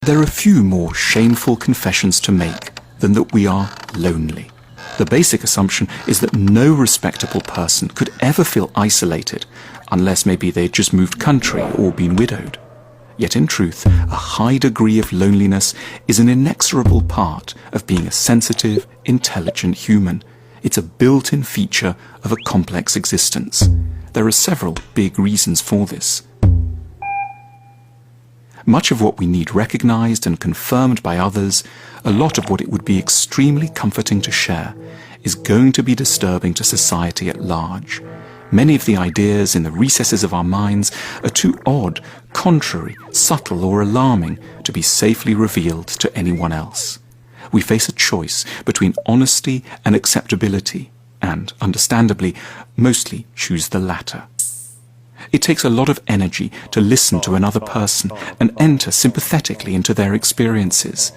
There are few more shameful confessions to make than that we are lonely. The basic assumption is that no respectable person could ever feel isolated, unless maybe they'd just moved country or been widowed. Yet in truth, a high degree of loneliness is an inexorable part of being a sensitive, intelligent human. It's a built-in feature of a complex existence. There are several big reasons for this. Much of what we need recognized and confirmed by others, a lot of what it would be extremely comforting to share, is going to be disturbing to society at large. Many of the ideas in the recesses of our minds are too odd, contrary, subtle or alarming to be safely revealed to anyone else. We face a choice between honesty and acceptability, and, understandably, mostly choose the latter. It takes a lot of energy to listen to another person and enter sympathetically into their experiences.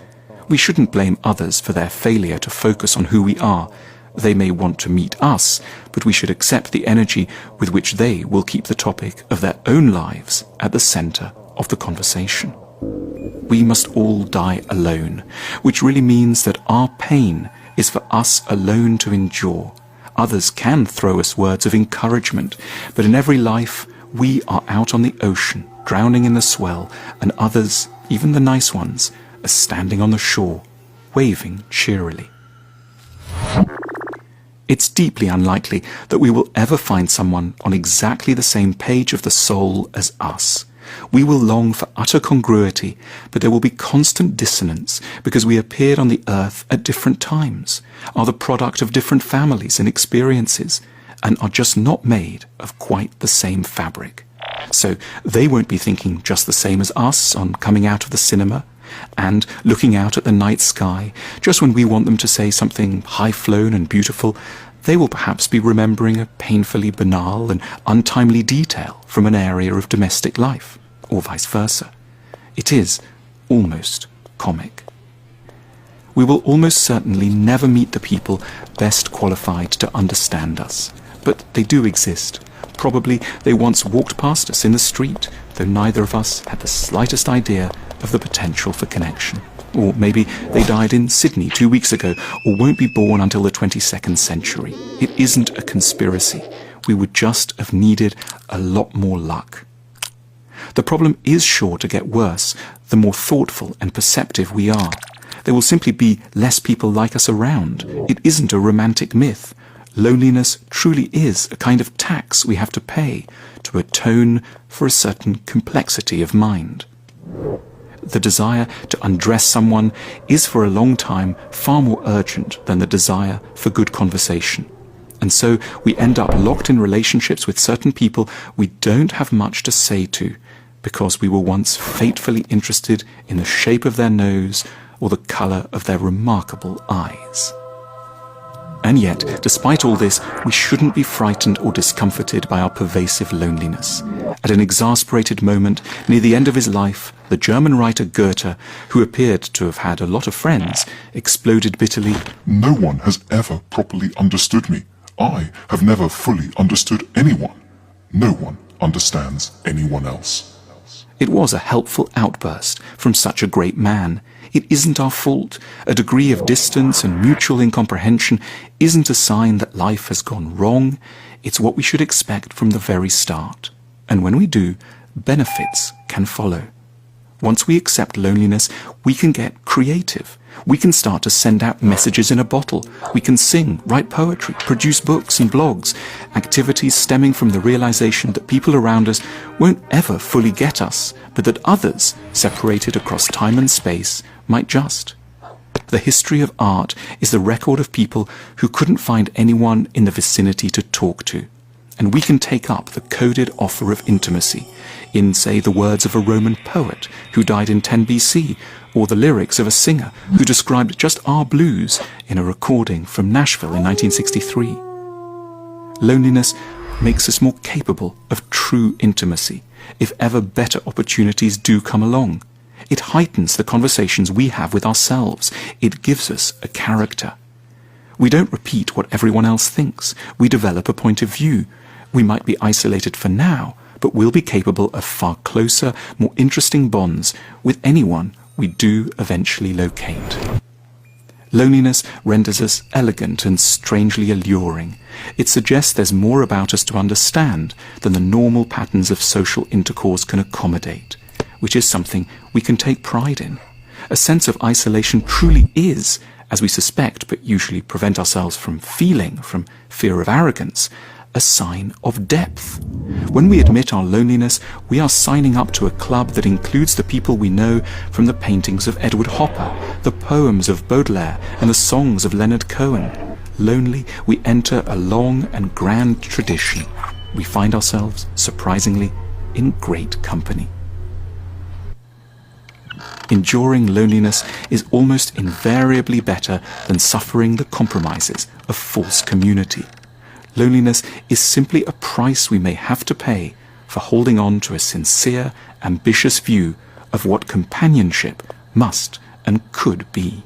We shouldn't blame others for their failure to focus on who we are. They may want to meet us, but we should accept the energy with which they will keep the topic of their own lives at the center of the conversation. We must all die alone, which really means that our pain is for us alone to endure. Others can throw us words of encouragement, but in every life we are out on the ocean, drowning in the swell, and others, even the nice ones, are standing on the shore, waving cheerily. It's deeply unlikely that we will ever find someone on exactly the same page of the soul as us. We will long for utter congruity, but there will be constant dissonance because we appeared on the earth at different times, are the product of different families and experiences, and are just not made of quite the same fabric. So they won't be thinking just the same as us on coming out of the cinema and looking out at the night sky. Just when we want them to say something high-flown and beautiful, they will perhaps be remembering a painfully banal and untimely detail from an area of domestic life, or vice versa. It is almost comic. We will almost certainly never meet the people best qualified to understand us, but they do exist. Probably they once walked past us in the street, though neither of us had the slightest idea of the potential for connection. Or maybe they died in Sydney 2 weeks ago, or won't be born until the 22nd century. It isn't a conspiracy. We would just have needed a lot more luck. The problem is sure to get worse the more thoughtful and perceptive we are. There will simply be less people like us around. It isn't a romantic myth. Loneliness truly is a kind of tax we have to pay to atone for a certain complexity of mind. The desire to undress someone is for a long time far more urgent than the desire for good conversation. And so we end up locked in relationships with certain people we don't have much to say to, because we were once fatefully interested in the shape of their nose or the colour of their remarkable eyes. And yet, despite all this, we shouldn't be frightened or discomforted by our pervasive loneliness. At an exasperated moment, near the end of his life, the German writer Goethe, who appeared to have had a lot of friends, exploded bitterly, "No one has ever properly understood me. I have never fully understood anyone. No one understands anyone else." It was a helpful outburst from such a great man. It isn't our fault. A degree of distance and mutual incomprehension isn't a sign that life has gone wrong. It's what we should expect from the very start. And when we do, benefits can follow. Once we accept loneliness, we can get creative. We can start to send out messages in a bottle. We can sing, write poetry, produce books and blogs, activities stemming from the realization that people around us won't ever fully get us, but that others, separated across time and space, might just. The history of art is the record of people who couldn't find anyone in the vicinity to talk to. And we can take up the coded offer of intimacy in, say, the words of a Roman poet who died in 10 BC, or the lyrics of a singer who described just our blues in a recording from Nashville in 1963. Loneliness makes us more capable of true intimacy if ever better opportunities do come along. It heightens the conversations we have with ourselves. It gives us a character. We don't repeat what everyone else thinks. We develop a point of view. We might be isolated for now, but we'll be capable of far closer, more interesting bonds with anyone we do eventually locate. Loneliness renders us elegant and strangely alluring. It suggests there's more about us to understand than the normal patterns of social intercourse can accommodate, which is something we can take pride in. A sense of isolation truly is, as we suspect but usually prevent ourselves from feeling from fear of arrogance, a sign of depth. When we admit our loneliness, we are signing up to a club that includes the people we know from the paintings of Edward Hopper, the poems of Baudelaire, and the songs of Leonard Cohen. Lonely, we enter a long and grand tradition. We find ourselves, surprisingly, in great company. Enduring loneliness is almost invariably better than suffering the compromises of false community. Loneliness is simply a price we may have to pay for holding on to a sincere, ambitious view of what companionship must and could be.